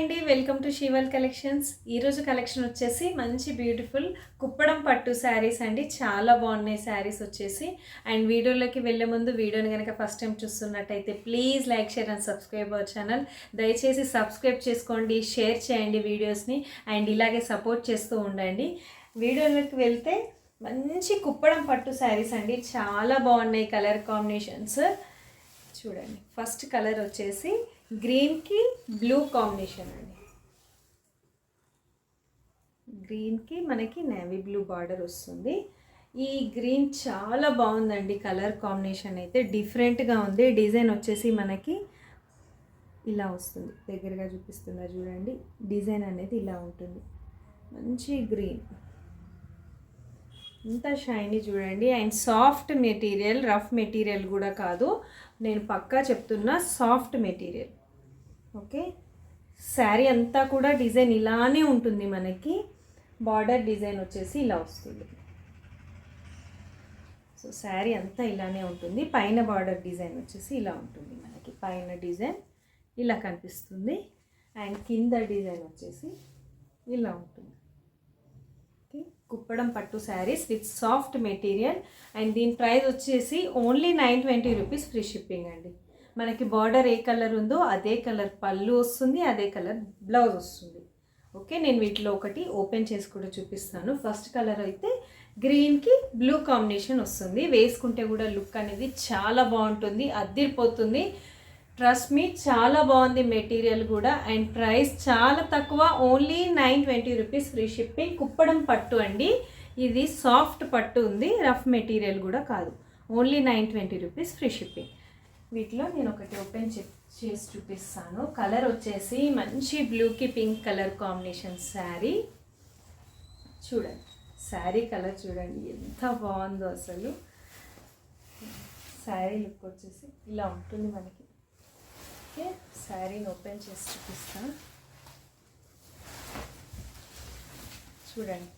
అండి, welcome to షీవల్ collections. ఈరోజు collection వచ్చేసి మంచి బ్యూటిఫుల్ కుప్పడం పట్టు శారీస్ అండి. చాలా బాగున్నాయి శారీస్ వచ్చేసి. అండ్ వీడియోలోకి వెళ్ళే ముందు వీడియోని కనుక ఫస్ట్ టైం చూస్తున్నట్టయితే please like, share and subscribe our channel. దయచేసి సబ్స్క్రైబ్ చేసుకోండి, షేర్ చేయండి వీడియోస్ని అండ్ ఇలాగే సపోర్ట్ చేస్తూ ఉండండి. వీడియోలోకి వెళ్తే మంచి కుప్పడం పట్టు శారీస్ అండి. చాలా బాగున్నాయి కలర్ కాంబినేషన్స్. చూడండి, ఫస్ట్ కలర్ వచ్చేసి గ్రీన్కి బ్లూ కాంబినేషన్ అండి. గ్రీన్కి మనకి నేవీ బ్లూ బార్డర్ వస్తుంది. ఈ గ్రీన్ చాలా బాగుందండి. కలర్ కాంబినేషన్ అయితే డిఫరెంట్గా ఉంది. డిజైన్ వచ్చేసి మనకి ఇలా వస్తుంది. దగ్గరగా చూపిస్తున్నా చూడండి. డిజైన్ అనేది ఇలా ఉంటుంది. మంచి గ్రీన్, ఇంత షైనీ చూడండి. And soft material, rough material కూడా కాదు, నేను పక్కా చెప్తున్నా సాఫ్ట్ మెటీరియల్. ఓకే, శారీ అంతా కూడా డిజైన్ ఇలానే ఉంటుంది. మనకి బార్డర్ డిజైన్ వచ్చేసి ఇలా వస్తుంది. సో శారీ అంతా ఇలానే ఉంటుంది. పైన బార్డర్ డిజైన్ వచ్చేసి ఇలా ఉంటుంది. మనకి పైన డిజైన్ ఇలా కనిపిస్తుంది అండ్ కింద డిజైన్ వచ్చేసి ఇలా ఉంటుంది. కుప్పడం పట్టు saris with soft material and దీని ప్రైస్ వచ్చేసి ఓన్లీ 920 రూపీస్, ఫ్రీ షిప్పింగ్ అండి. మనకి బార్డర్ ఏ కలర్ ఉందో అదే కలర్ పళ్ళు వస్తుంది, అదే కలర్ బ్లౌజ్ వస్తుంది. ఓకే, నేను వీటిలో ఒకటి ఓపెన్ చేసి కూడా చూపిస్తాను. ఫస్ట్ కలర్ అయితే గ్రీన్కి బ్లూ కాంబినేషన్ వస్తుంది. వేసుకుంటే కూడా లుక్ అనేది చాలా బాగుంటుంది, అద్దిరిపోతుంది. ట్రస్ట్ మీ, చాలా బాగుంది మెటీరియల్ కూడా. అండ్ ప్రైస్ చాలా తక్కువ, only 920 rupees, free shipping. Kuppadam పట్టు అండి. ఇది సాఫ్ట్ పట్టు ఉంది, రఫ్ మెటీరియల్ కూడా కాదు. Only 920 rupees, free shipping. వీటిలో నేను ఒకటి ఓపెన్ చేసి చూపిస్తాను. కలర్ వచ్చేసి మంచి బ్లూకి పింక్ కలర్ కాంబినేషన్ శారీ. చూడండి, శారీ కలర్ చూడండి ఎంత బాగుందో అసలు. శారీ లుక్ వచ్చేసి ఇలా ఉంటుంది మనకి. ఓకే, శారీని ఓపెన్ చేసి చూపిస్తాను. చూడండి,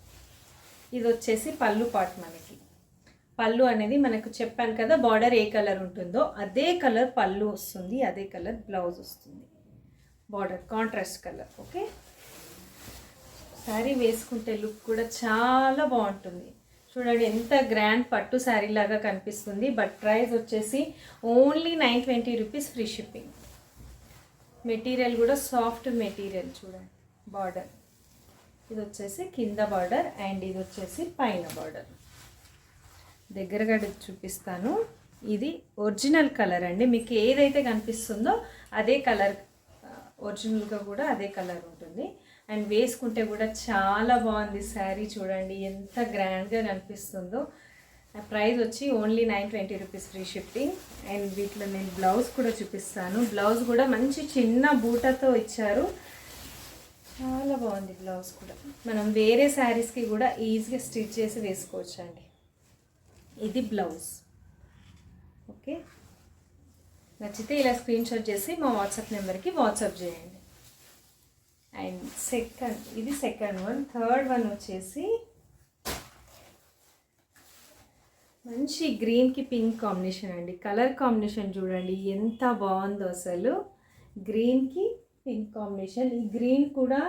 ఇది వచ్చేసి పళ్ళు పార్ట్. మనకి పళ్ళు అనేది మనకు చెప్పాను కదా, బార్డర్ ఏ కలర్ ఉంటుందో అదే కలర్ పళ్ళు వస్తుంది, అదే కలర్ బ్లౌజ్ వస్తుంది. Border contrast colour. Okay, sari వేసుకుంటే లుక్ కూడా చాలా బాగుంటుంది. చూడండి ఎంత గ్రాండ్ పట్టు శారీ లాగా కనిపిస్తుంది. బట్ ప్రైస్ వచ్చేసి only 920 rupees, free shipping. Material కూడా సాఫ్ట్ మెటీరియల్. చూడండి, బార్డర్ ఇది వచ్చేసి కింద బార్డర్ అండ్ ఇది వచ్చేసి పైన బార్డర్. దగ్గరగా చూపిస్తాను. ఇది ఒరిజినల్ కలర్ అండి. మీకు ఏదైతే కనిపిస్తుందో అదే కలర్, ఒరిజినల్గా కూడా అదే కలర్ ఉంటుంది. అండ్ వేసుకుంటే కూడా చాలా బాగుంది శారీ. చూడండి ఎంత గ్రాండ్గా కనిపిస్తుందో. ప్రైస్ వచ్చి only 920 rupees, free shipping. And వీటిలో నేను బ్లౌజ్ కూడా చూపిస్తాను. బ్లౌజ్ కూడా మంచి చిన్న బూటతో ఇచ్చారు, చాలా బాగుంది బ్లౌజ్ కూడా. మనం వేరే శారీస్కి కూడా ఈజీగా స్టిచ్ చేసి వేసుకోవచ్చు అండి. ఇది బ్లౌజ్. ఓకే, నచ్చితే ఇలా స్క్రీన్ షాట్ చేసి మా వాట్సాప్ నెంబర్కి వాట్సాప్ చేయండి. అండ్ ఇది సెకండ్ వన్. థర్డ్ వన్ వచ్చేసి మంచి గ్రీన్కి పింక్ కాంబినేషన్ అండి. కలర్ కాంబినేషన్ చూడండి ఎంత బాగుందో అసలు. గ్రీన్కి పింక్ కాంబినేషన్. ఈ గ్రీన్ కూడా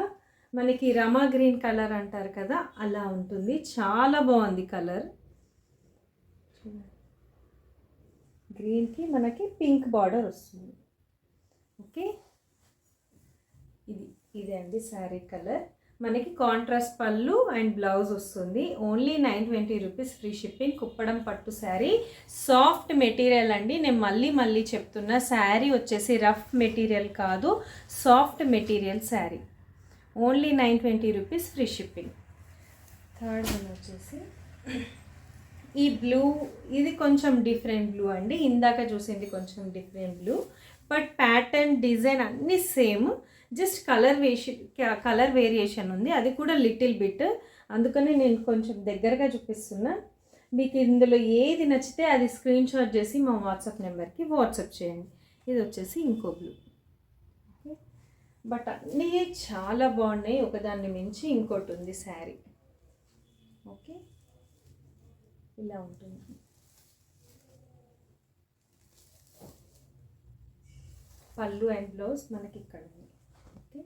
మనకి రమా గ్రీన్ కలర్ అంటారు కదా, అలా ఉంటుంది. చాలా బాగుంది కలర్. గ్రీన్కి మనకి పింక్ బార్డర్ వస్తుంది. ఓకే, ఇదే అండి శారీ కలర్. మనకి కాంట్రాస్ట్ పళ్ళు అండ్ బ్లౌజ్ వస్తుంది. Only 920 rupees, free shipping. Kuppadam పట్టు శారీ, సాఫ్ట్ మెటీరియల్ అండి. నేను మళ్ళీ చెప్తున్నా, శారీ వచ్చేసి రఫ్ మెటీరియల్ కాదు, soft material sari. Only 920 rupees, free shipping. Third one వచ్చేసి ఈ బ్లూ. ఇది కొంచెం డిఫరెంట్ బ్లూ అండి. ఇందాక చూసింది కొంచెం different blue, but pattern design అన్నీ సేమ్. జస్ట్ కలర్ వేరియేషన్ ఉంది, అది కూడా లిటిల్ బిట్. అందుకని నేను కొంచెం దగ్గరగా చూపిస్తున్నా. మీకు ఇందులో ఏది నచ్చితే అది స్క్రీన్ షాట్ చేసి మా వాట్సాప్ నెంబర్కి వాట్సాప్ చేయండి. ఇది వచ్చేసి ఇంకో బ్లూ. ఓకే, బట్ అన్నీ చాలా బాగున్నాయి, ఒకదాన్ని మించి ఇంకోటి ఉంది శారీ. ఓకే, ఇలా ఉంటుంది. పళ్ళు అండ్ బ్లౌజ్ మనకి ఇక్కడ ఉంది. Okay,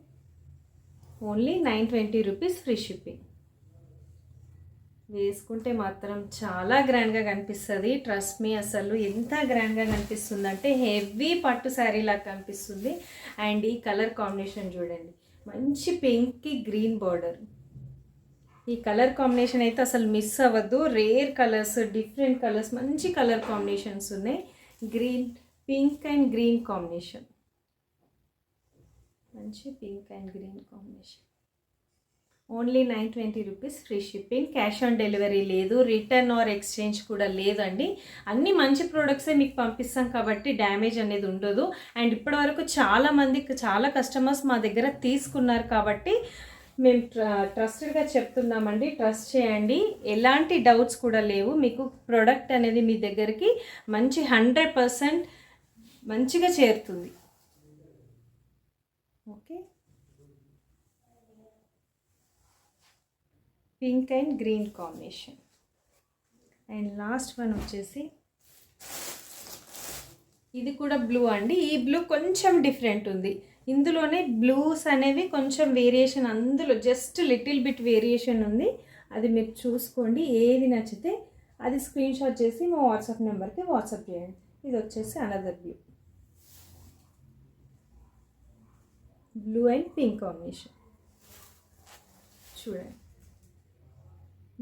only 920 rupees free shipping. వేసుకుంటే మాత్రం చాలా గ్రాండ్గా కనిపిస్తుంది. ట్రస్ట్ మీ, అసలు ఎంత గ్రాండ్గా కనిపిస్తుంది అంటే హెవీ పట్టు శారీ లాగా కనిపిస్తుంది. అండ్ ఈ కలర్ కాంబినేషన్ చూడండి, మంచి పింక్కి గ్రీన్ బార్డర్. ఈ కలర్ కాంబినేషన్ అయితే అసలు మిస్ అవ్వద్దు. రేర్ కలర్స్, డిఫరెంట్ కలర్స్, మంచి కలర్ కాంబినేషన్స్ ఉన్నాయి. Green, pink and green combination, మంచి pink and green combination. Only 920 rupees free shipping. Cash on delivery లేదు, రిటర్న్ ఆర్ ఎక్స్చేంజ్ కూడా లేదండి. అన్ని మంచి ప్రోడక్ట్సే మీకు పంపిస్తాం కాబట్టి డ్యామేజ్ అనేది ఉండదు. అండ్ ఇప్పటివరకు చాలా కస్టమర్స్ మా దగ్గర తీసుకున్నారు కాబట్టి మేము ట్రస్టెడ్గా చెప్తున్నామండి. ట్రస్ట్ చేయండి, ఎలాంటి డౌట్స్ కూడా లేవు. మీకు ప్రోడక్ట్ అనేది మీ దగ్గరికి మంచి 100% మంచిగా చేరుతుంది. Okay, pink and green combination. And last one వచ్చేసి ఇది కూడా బ్లూ అండి. ఈ బ్లూ కొంచెం డిఫరెంట్ ఉంది. ఇందులోనే బ్లూస్ అనేవి కొంచెం వేరియేషన్, అందులో జస్ట్ లిటిల్ బిట్ వేరియేషన్ ఉంది. అది మీరు చూసుకోండి. ఏది నచ్చితే అది స్క్రీన్ షాట్ చేసి మా వాట్సాప్ నెంబర్కి వాట్సాప్ చేయండి. ఇది వచ్చేసి another blue and pink combination. చూడండి,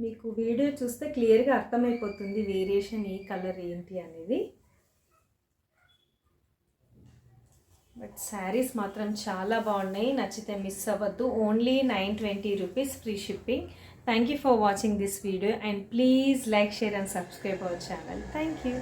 మీకు వీడియో చూస్తే క్లియర్గా అర్థమైపోతుంది వేరియేషన్, ఈ కలర్ ఏంటి అనేది. బట్ శారీస్ మాత్రం చాలా బాగున్నాయి. నచ్చితే మిస్ అవ్వద్దు. Only 920 rupees free shipping. Thank you for watching this video and please like, share and subscribe our channel. Thank you.